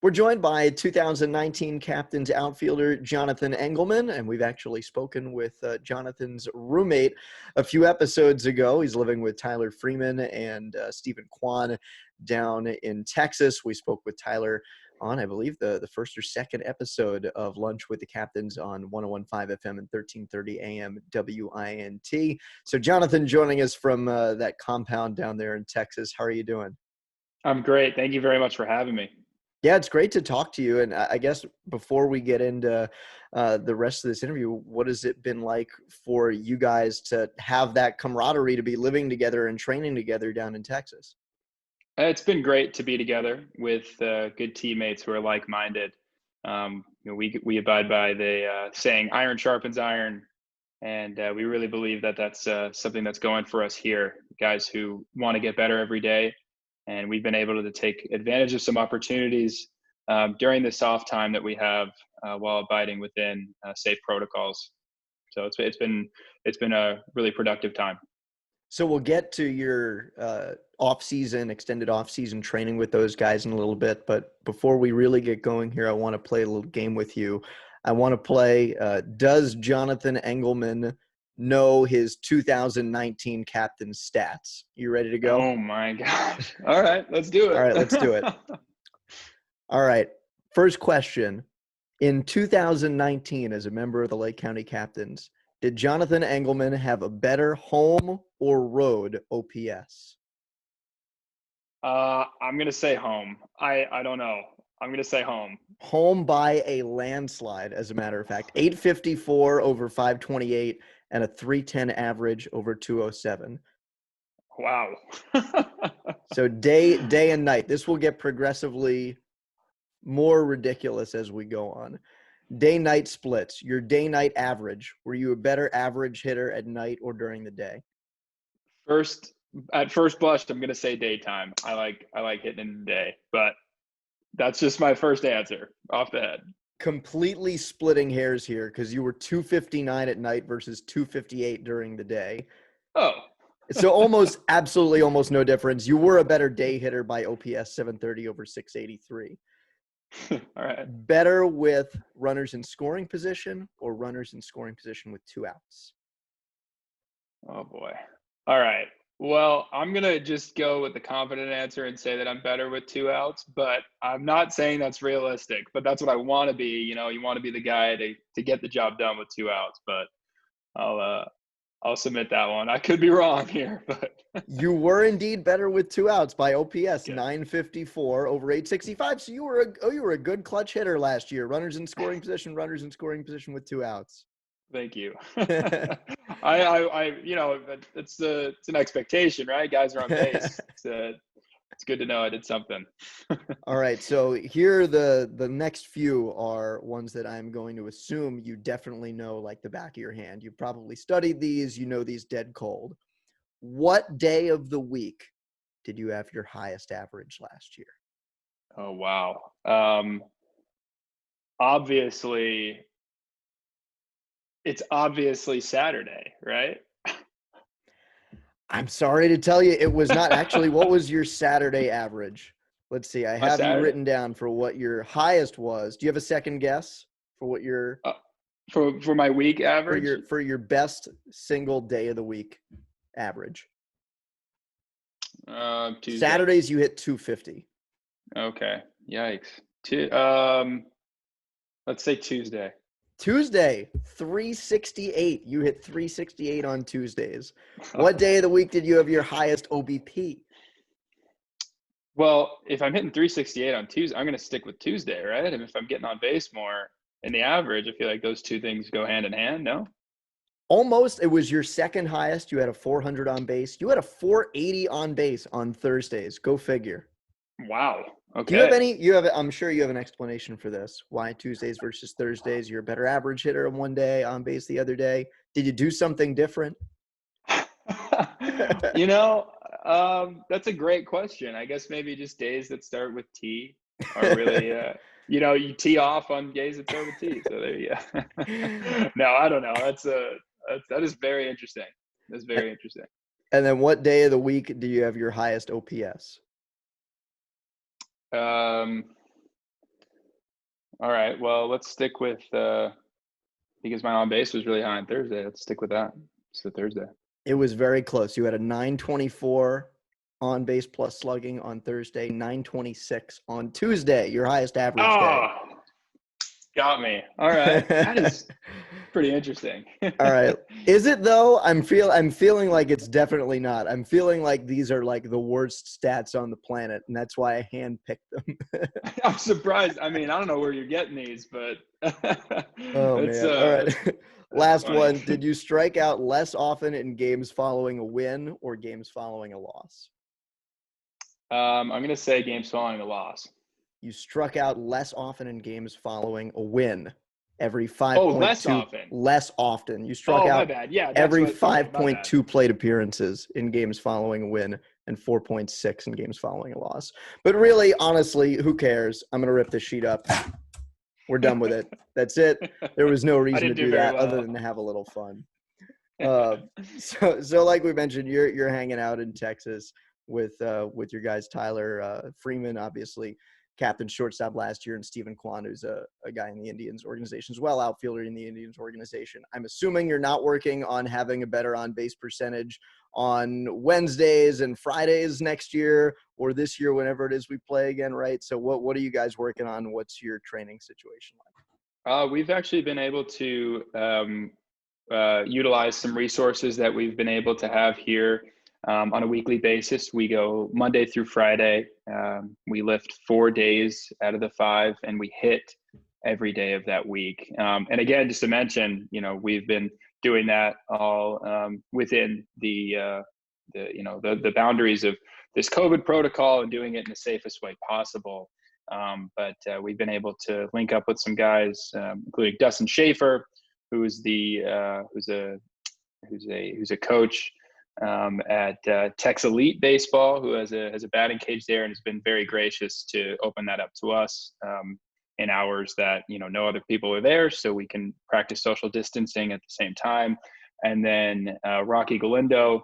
We're joined by 2019 Captains outfielder Jonathan Engelmann, and we've actually spoken with Jonathan's roommate a few episodes ago. He's living with Tyler Freeman and Steven Kwan down in Texas. We spoke with Tyler on, I believe, the first or second episode of Lunch with the Captains on 101.5 FM and 1330 AM WINT. So Jonathan joining us from that compound down there in Texas. How are you doing? I'm great. Thank you very much for having me. Yeah, it's great to talk to you. And I guess before we get into the rest of this interview, what has it been like for you guys to have that camaraderie, to be living together and training together down in Texas? It's been great to be together with good teammates who are like-minded. We abide by the saying "iron sharpens iron," and we really believe that that's something that's going for us here. Guys who want to get better every day, and we've been able to take advantage of some opportunities during this off time that we have while abiding within safe protocols. So it's been a really productive time. So we'll get to your extended off-season training with those guys in a little bit. But before we really get going here, I want to play a little game with you. I want to play, does Jonathan Engelmann know his 2019 captain's stats? You ready to go? Oh my gosh. All right, let's do it. All right, let's do it. All right. First question. In 2019, as a member of the Lake County Captains, did Jonathan Engelmann have a better home or road OPS? I'm going to say home. I don't know. I'm going to say home. Home by a landslide, as a matter of fact. 854 over 528 and a 310 average over 207. Wow. So day and night. This will get progressively more ridiculous as we go on. Day-night splits. Your day-night average. Were you a better average hitter at night or during the day? At first blush, I'm going to say daytime. I like hitting in the day, but that's just my first answer off the head. Completely splitting hairs here because you were 259 at night versus 258 during the day. Oh. So absolutely almost no difference. You were a better day hitter by OPS 730 over 683. All right. Better with runners in scoring position or runners in scoring position with 2 outs? Oh boy. All right. Well, I'm going to just go with the confident answer and say that I'm better with 2 outs, but I'm not saying that's realistic, but that's what I want to be. You know, you want to be the guy to get the job done with 2 outs, but I'll submit that one. I could be wrong here, but you were indeed better with 2 outs by OPS, okay. 954 over 865. So you were a good clutch hitter last year. Runners in scoring position with 2 outs. Thank you. I it's an expectation, right? Guys are on base. It's good to know I did something. All right. So here the next few are ones that I'm going to assume you definitely know like the back of your hand. You've probably studied these, you know these dead cold. What day of the week did you have your highest average last year? Oh, wow. It's obviously Saturday, right? I'm sorry to tell you, it was not. Actually, what was your Saturday average? Let's see. I have you written down for what your highest was. Do you have a second guess for what your for my week average? For your best single day of the week average? Tuesday. Saturdays you hit 250. Okay. Yikes. Let's say Tuesday. Tuesday, 368. You hit 368 on Tuesdays. What day of the week did you have your highest OBP? Well, if I'm hitting 368 on Tuesday, I'm going to stick with Tuesday, right? And if I'm getting on base more in the average, I feel like those two things go hand in hand, no? Almost. It was your second highest. You had a 400 on base. You had a 480 on base on Thursdays. Go figure. Wow. Okay. Do you have I'm sure you have an explanation for this. Why Tuesdays versus Thursdays? You're a better average hitter on one day, on base the other day. Did you do something different? That's a great question. I guess maybe just days that start with T are really, you tee off on days that start with T. So there you go. No, I don't know. That is very interesting. That's very interesting. And then what day of the week do you have your highest OPS? All right. Well, let's stick with because my on base was really high on Thursday. Let's stick with that. It's the Thursday. It was very close. You had a 924 on base plus slugging on Thursday, 926 on Tuesday, your highest average day. Oh, got me. All right. That is pretty interesting. All right. Is it though? I'm feeling like it's definitely not. I'm feeling like these are like the worst stats on the planet, and that's why I handpicked them. I'm surprised. I mean, I don't know where you're getting these, but Oh it's man. All right. that's Last funny. one. Did you strike out less often in games following a win or games following a loss? I'm gonna say games following a loss. You struck out less often in games following a win. Every Oh, less 5.2 often. less often. You struck Oh, my out bad. Yeah, that's every what. Okay, my bad. 5.2 plate appearances in games following a win and 4.6 in games following a loss. But really, honestly, who cares? I'm going to rip this sheet up. We're done with it. That's it. There was no I reason to didn't do do very that other well. than to have a little fun. So like we mentioned, you're hanging out in Texas with your guys, Tyler Freeman, obviously captain shortstop last year, and Steven Kwan, who's a guy in the Indians organization as well, outfielder in the Indians organization. I'm assuming you're not working on having a better on base percentage on Wednesdays and Fridays next year or this year, whenever it is we play again, right? So what are you guys working on? What's your training situation like? We've actually been able to utilize some resources that we've been able to have here on a weekly basis. We go Monday through Friday. We lift 4 days out of the 5, and we hit every day of that week. And again, just to mention, we've been doing that all within the boundaries of this COVID protocol and doing it in the safest way possible. But we've been able to link up with some guys, including Dustin Schaefer, who's a coach at Tex Elite Baseball, who has a batting cage there and has been very gracious to open that up to us in hours that no other people are there, so we can practice social distancing at the same time. And then Rocky Galindo,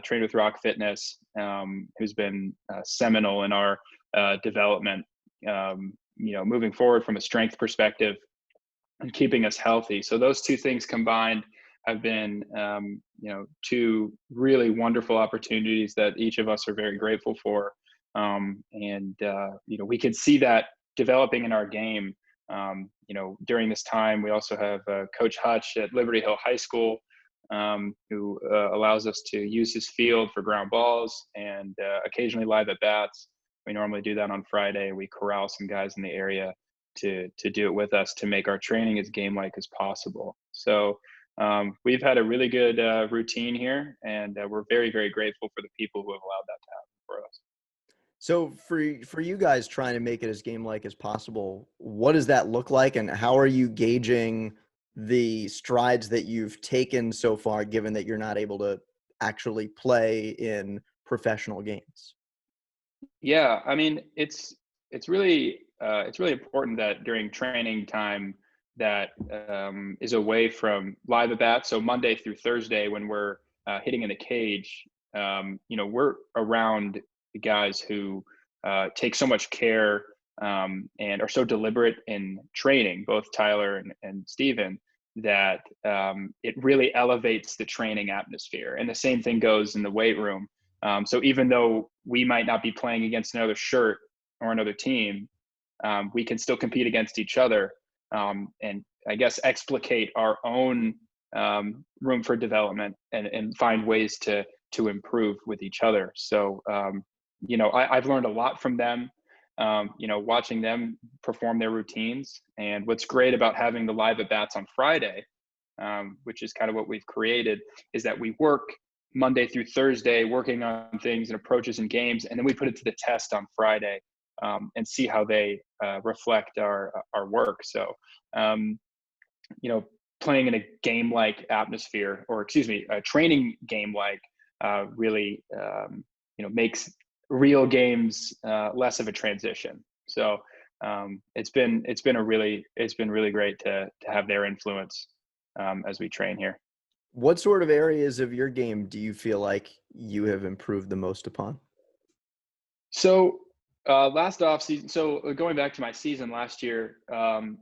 trained with Rock Fitness, who's been seminal in our development. Moving forward from a strength perspective and keeping us healthy. So those two things combined have been, two really wonderful opportunities that each of us are very grateful for. We could see that developing in our game. During this time, we also have Coach Hutch at Liberty Hill High School, who allows us to use his field for ground balls and occasionally live at bats. We normally do that on Friday. We corral some guys in the area to do it with us to make our training as game-like as possible. So we've had a really good routine here, and we're very, very grateful for the people who have allowed that to happen for us. So for you guys trying to make it as game-like as possible, what does that look like, and how are you gauging the strides that you've taken so far, given that you're not able to actually play in professional games? Yeah, I mean, it's really important that during training time that is away from live at bat. So Monday through Thursday, when we're hitting in the cage, we're around the guys who take so much care and are so deliberate in training, both Tyler and Steven, that it really elevates the training atmosphere. And the same thing goes in the weight room. So even though we might not be playing against another shirt or another team, we can still compete against each other and I guess explicate our own room for development and find ways to improve with each other. So, I've learned a lot from them, watching them perform their routines. And what's great about having the live at bats on Friday, which is kind of what we've created, is that we work Monday through Thursday working on things and approaches and games, and then we put it to the test on Friday and see how they reflect our work. So, playing in a game-like atmosphere, or excuse me, a training game-like, really, makes real games less of a transition. So it's been really great to have their influence as we train here. What sort of areas of your game do you feel like you have improved the most upon? So Last off season, so going back to my season last year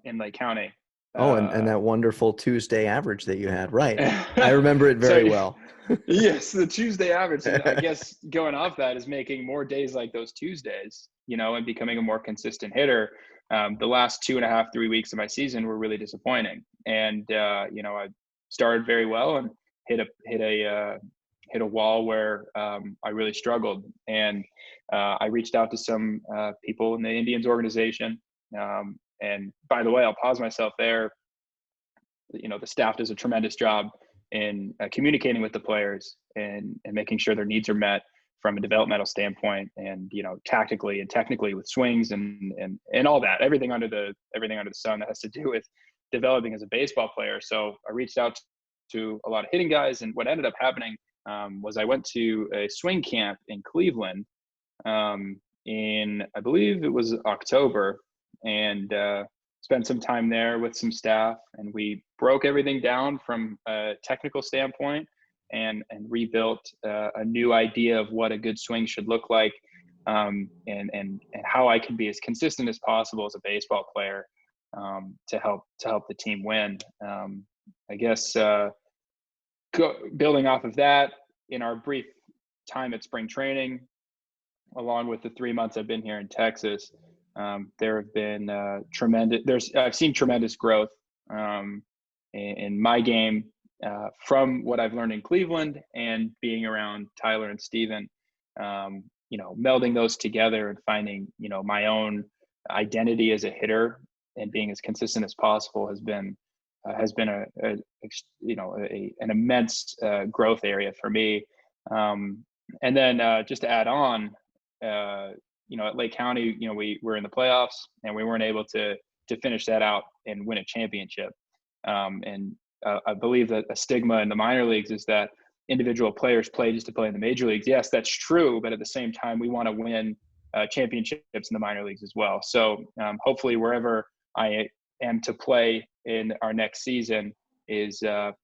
in Lake County. Oh, and Uh, that wonderful Tuesday average that you had, right? I remember it so very well. yes, the Tuesday average, and I guess going off that is making more days like those Tuesdays, and becoming a more consistent hitter. The last 2.5, 3 weeks of my season were really disappointing, and I started very well and hit a wall where I really struggled, and I reached out to some people in the Indians organization. And by the way, I'll pause myself there. The staff does a tremendous job in communicating with the players and making sure their needs are met from a developmental standpoint, and tactically and technically with swings and all that, everything under the sun that has to do with developing as a baseball player. So I reached out to a lot of hitting guys, and what ended up happening was I went to a swing camp in Cleveland in, I believe it was October, and spent some time there with some staff, and we broke everything down from a technical standpoint and rebuilt a new idea of what a good swing should look like, and how I can be as consistent as possible as a baseball player, to help the team win. I guess building off of that, in our brief time at spring training, along with the 3 months I've been here in Texas, there have been tremendous. I've seen tremendous growth in my game from what I've learned in Cleveland and being around Tyler and Steven. Melding those together and finding my own identity as a hitter and being as consistent as possible has been an immense growth area for me. And then just to add on, at Lake County, we were in the playoffs and we weren't able to finish that out and win a championship. And I believe that a stigma in the minor leagues is that individual players play just to play in the major leagues. Yes, that's true, but at the same time, we want to win championships in the minor leagues as well. So hopefully, wherever I am to play in our next season is, a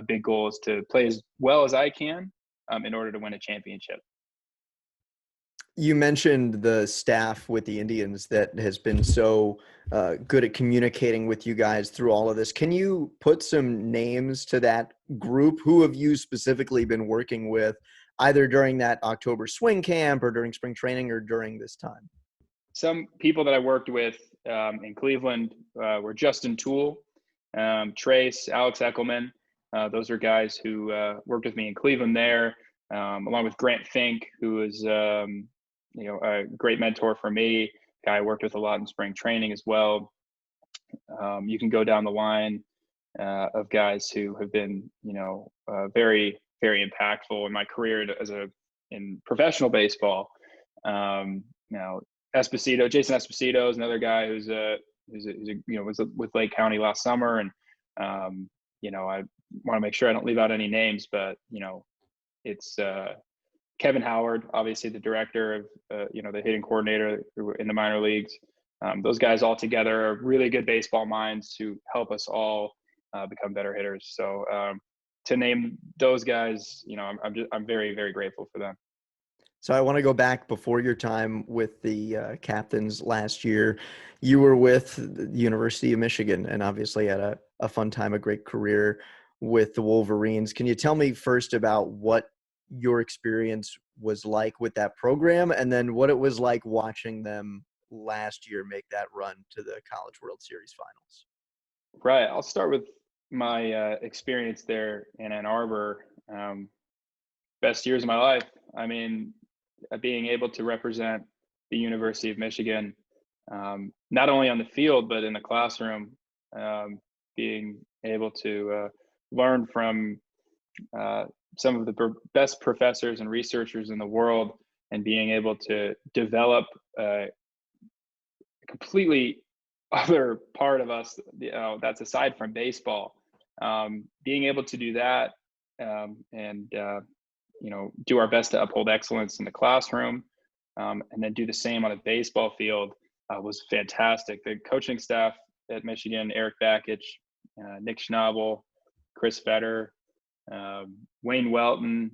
big goal is to play as well as I can in order to win a championship. You mentioned the staff with the Indians that has been so good at communicating with you guys through all of this. Can you put some names to that group? Who have you specifically been working with, either during that October swing camp or during spring training or during this time? Some people that I worked with in Cleveland were Justin Toole, Trace, Alex Eckelman. Those are guys who worked with me in Cleveland there, along with Grant Fink, who is a great mentor for me, guy I worked with a lot in spring training as well. You can go down the line of guys who have been, very, very impactful in my career in professional baseball. Now, Jason Esposito is another guy who's was with Lake County last summer, and I want to make sure I don't leave out any names, but it's Kevin Howard, obviously the director of, the hitting coordinator in the minor leagues. Those guys all together are really good baseball minds who help us all become better hitters. So to name those guys, I'm very, very grateful for them. So I want to go back before your time with the Captains last year. You were with the University of Michigan and obviously had a fun time, a great career with the Wolverines. Can you tell me first about what your experience was like with that program, and then what it was like watching them last year make that run to the College World Series finals? Right. I'll start with my experience there in Ann Arbor. Best years of my life. I mean, being able to represent the University of Michigan, not only on the field, but in the classroom, being able to learn from some of the best professors and researchers in the world, and being able to develop a completely other part of us, that's aside from baseball. Being able to do that, and do our best to uphold excellence in the classroom, and then do the same on the baseball field was fantastic. The coaching staff at Michigan, Eric Bakich, Nick Schnabel, Chris Fetter, Wayne Welton,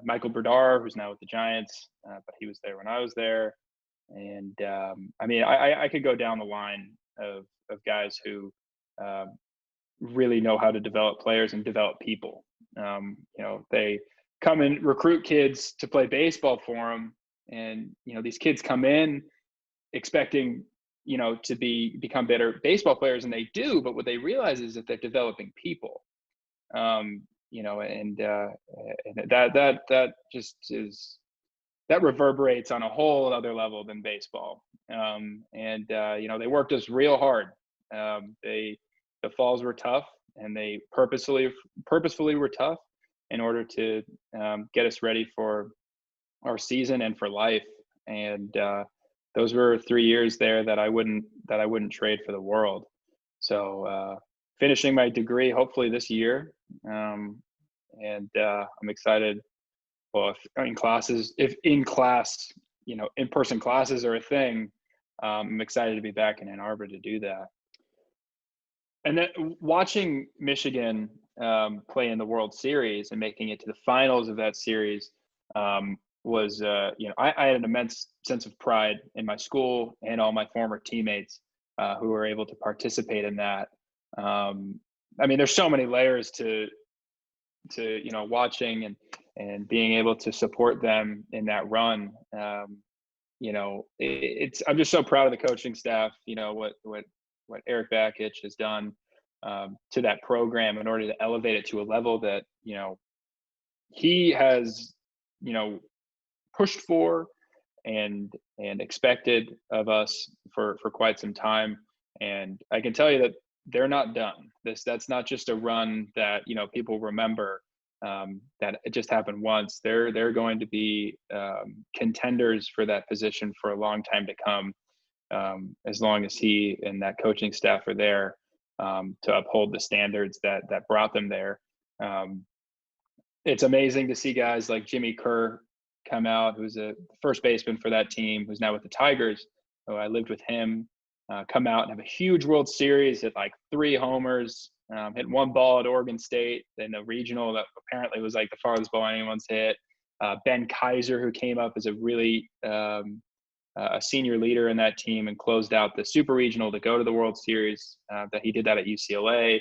Michael Berdar, who's now with the Giants, but he was there when I was there. And I mean, I could go down the line of guys who really know how to develop players and develop people. They come and recruit kids to play baseball for them, and these kids come in expecting to become better baseball players, and they do. But what they realize is that they're developing people. And that just is that reverberates on a whole other level than baseball. They worked us real hard. The falls were tough, and they purposefully were tough in order to get us ready for our season and for life. And those were 3 years there that I wouldn't trade for the world. So finishing my degree hopefully this year, I'm excited. Well, if in-person classes are a thing, I'm excited to be back in Ann Arbor to do that. And then watching Michigan play in the World Series and making it to the finals of that series was, I had an immense sense of pride in my school and all my former teammates who were able to participate in that. I mean, there's so many layers to watching and being able to support them in that run. I'm just so proud of the coaching staff. What Eric Bakich has done to that program in order to elevate it to a level that he has pushed for and expected of us for quite some time. And I can tell you that they're not done. That's not just a run that people remember. That it just happened once. They're going to be contenders for that position for a long time to come, as long as he and that coaching staff are there to uphold the standards that brought them there. It's amazing to see guys like Jimmy Kerr come out, who's a first baseman for that team, who's now with the Tigers. So I lived with him. Come out and have a huge World Series, hit like 3 homers, hit 1 ball at Oregon State in the regional that apparently was like the farthest ball anyone's hit. Ben Kaiser, who came up as a really a senior leader in that team and closed out the Super Regional to go to the World Series. That he did that at UCLA.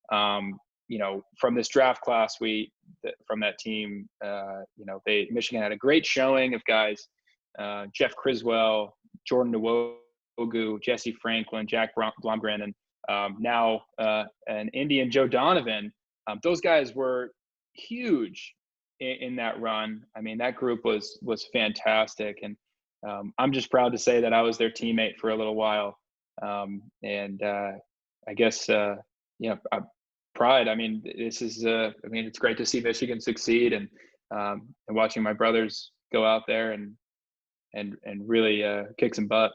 From this draft class, from that team, Michigan had a great showing of guys, Jeff Criswell, Jordan Nwogu, Jesse Franklin, Jack Blomgren, and now an Indian, Joe Donovan. Those guys were huge in that run. I mean, that group was fantastic, and I'm just proud to say that I was their teammate for a little while. I guess pride. I mean, this is. It's great to see Michigan succeed, and watching my brothers go out there and really kick some butt.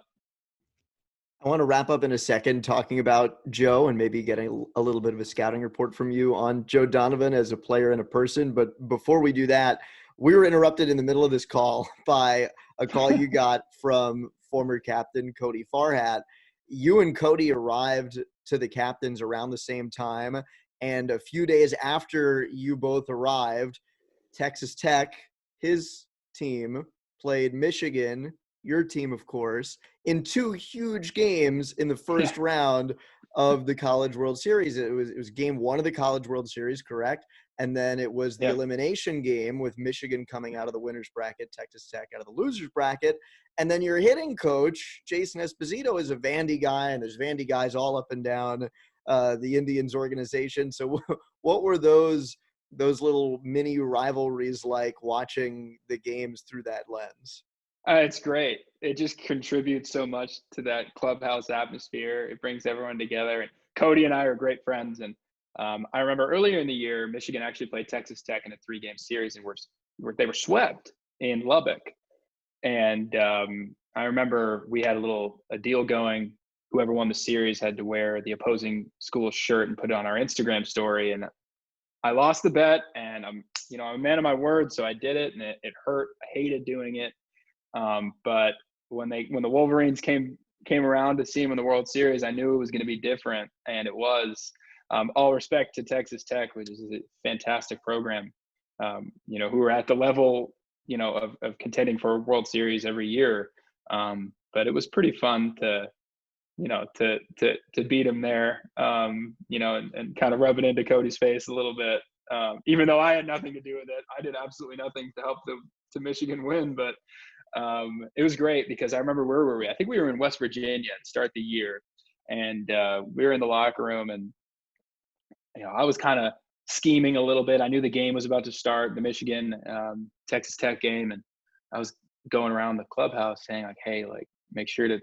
I want to wrap up in a second talking about Joe and maybe getting a little bit of a scouting report from you on Joe Donovan as a player and a person. But before we do that, we were interrupted in the middle of this call by a call you got from former captain Cody Farhat. You and Cody arrived to the Captains around the same time. And a few days after you both arrived, Texas Tech, his team, played Michigan, your team, of course, in 2 huge games in the first round of the College World Series. It was game 1 of the College World Series, correct? And then it was the elimination game with Michigan coming out of the winner's bracket, Texas Tech out of the loser's bracket. And then your hitting coach, Jason Esposito, is a Vandy guy, and there's Vandy guys all up and down the Indians organization. So what were those little mini rivalries like, watching the games through that lens? It's great. It just contributes so much to that clubhouse atmosphere. It brings everyone together. And Cody and I are great friends. And I remember earlier in the year, Michigan actually played Texas Tech in a 3-game series, and they were swept in Lubbock. And I remember we had a deal going. Whoever won the series had to wear the opposing school's shirt and put it on our Instagram story. And I lost the bet, and I'm a man of my word, so I did it, and it hurt. I hated doing it. But when the Wolverines came around to see him in the World Series, I knew it was going to be different, and it was. All respect to Texas Tech, which is a fantastic program, who are at the level, of contending for a World Series every year. But it was pretty fun to, to beat him there, and kind of rub it into Cody's face a little bit. Even though I had nothing to do with it, I did absolutely nothing to help to Michigan win. But it was great because I remember, where were we? I think we were in West Virginia to start the year, and we were in the locker room, and I was kind of scheming a little bit. I knew the game was about to start, the Michigan Texas Tech game, and I was going around the clubhouse saying like, "Hey, like, make sure to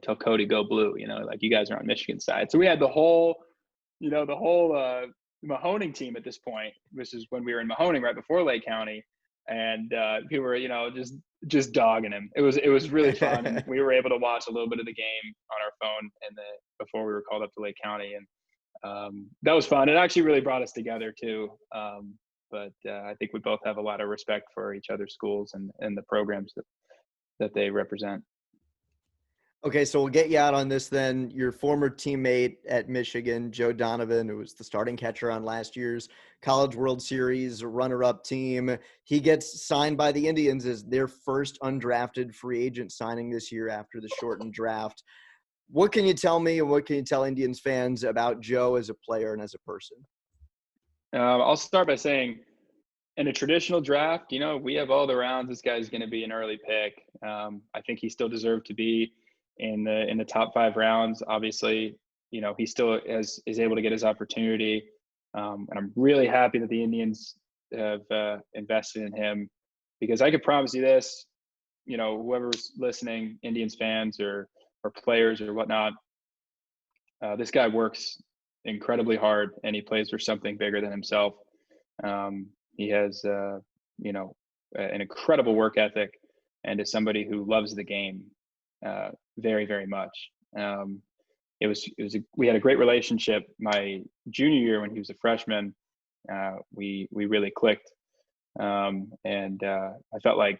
tell Cody go blue. Like, you guys are on Michigan side." So we had the whole Mahoning team at this point, which is when we were in Mahoning right before Lake County, and people were just dogging him. It was really fun, and we were able to watch a little bit of the game on our phone before we were called up to Lake County, and that was fun. It actually really brought us together too. But I think we both have a lot of respect for each other's schools and the programs that they represent. Okay, so we'll get you out on this then. Your former teammate at Michigan, Joe Donovan, who was the starting catcher on last year's College World Series runner-up team, he gets signed by the Indians as their first undrafted free agent signing this year after the shortened draft. What can you tell me, and what can you tell Indians fans about Joe as a player and as a person? I'll start by saying, in a traditional draft, we have all the rounds. This guy's going to be an early pick. I think he still deserved to be in the top 5 rounds. Obviously, he still is able to get his opportunity. And I'm really happy that the Indians have invested in him, because I could promise you this, whoever's listening, Indians fans or players or whatnot, this guy works incredibly hard, and he plays for something bigger than himself. He has, an incredible work ethic, and is somebody who loves the game very, very much. We had a great relationship my junior year when he was a freshman. We really clicked, and I felt like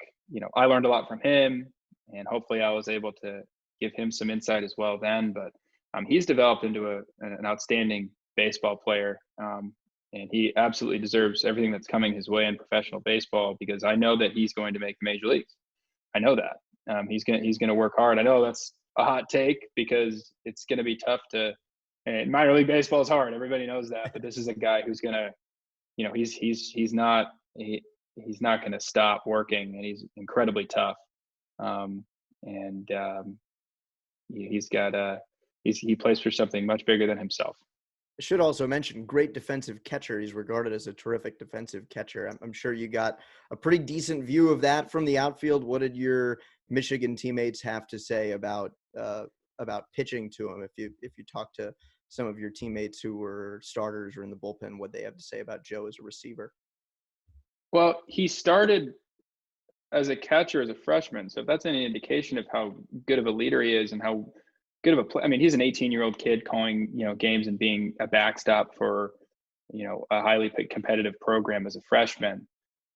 I learned a lot from him, and hopefully I was able to give him some insight as well then. But he's developed into an outstanding baseball player, and he absolutely deserves everything that's coming his way in professional baseball, because I know that he's going to make the major leagues. I know that. He's gonna work hard. I know that's a hot take, because it's gonna be tough and minor league baseball is hard. Everybody knows that. But this is a guy who's gonna, he's not gonna stop working, and he's incredibly tough. He plays for something much bigger than himself. I should also mention, great defensive catcher. He's regarded as a terrific defensive catcher. I'm sure you got a pretty decent view of that from the outfield. What did your Michigan teammates have to say about pitching to him? If you talk to some of your teammates who were starters or in the bullpen, what they have to say about Joe as a receiver? Well, he started as a catcher as a freshman, so if that's any indication of how good of a leader he is and how good of a play. I mean, he's an 18-year-old kid calling, games and being a backstop for, a highly competitive program as a freshman.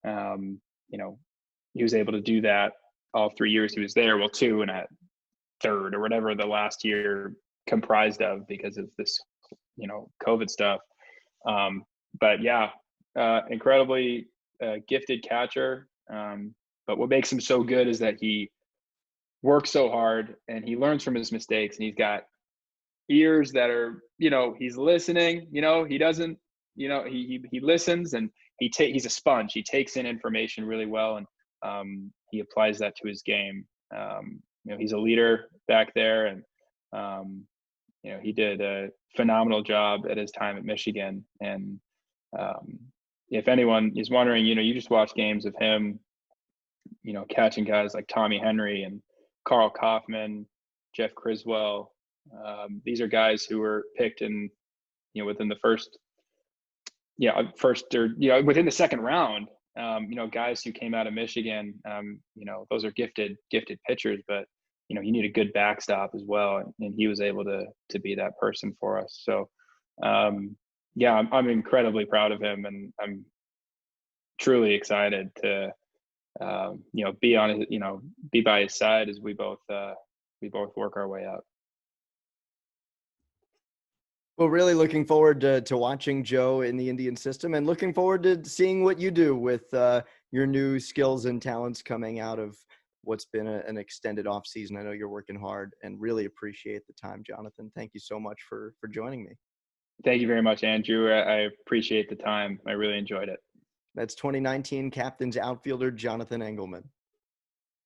He was able to do that all 3 years he was there. Well, 2 and a third or whatever the last year comprised of, because of this, COVID stuff. But yeah, incredibly gifted catcher. But what makes him so good is that he works so hard, and he learns from his mistakes, and he's got ears that are, he's listening, he doesn't, he listens, and he's a sponge. He takes in information really well, and he applies that to his game. He's a leader back there, and he did a phenomenal job at his time at Michigan. And if anyone is wondering, you just watch games of him, catching guys like Tommy Henry and Carl Kaufman, Jeff Criswell. These are guys who were picked in, within the first or, within the second round. Guys who came out of Michigan. Those are gifted pitchers, but you need a good backstop as well, and he was able to be that person for us. So, I'm incredibly proud of him, and I'm truly excited to be on his, be by his side as we both work our way up. Well, really looking forward to watching Joe in the Indian system, and looking forward to seeing what you do with your new skills and talents coming out of what's been an extended off season. I know you're working hard, and really appreciate the time, Jonathan. Thank you so much for joining me. Thank you very much, Andrew. I appreciate the time. I really enjoyed it. That's 2019 Captains outfielder Jonathan Engelmann.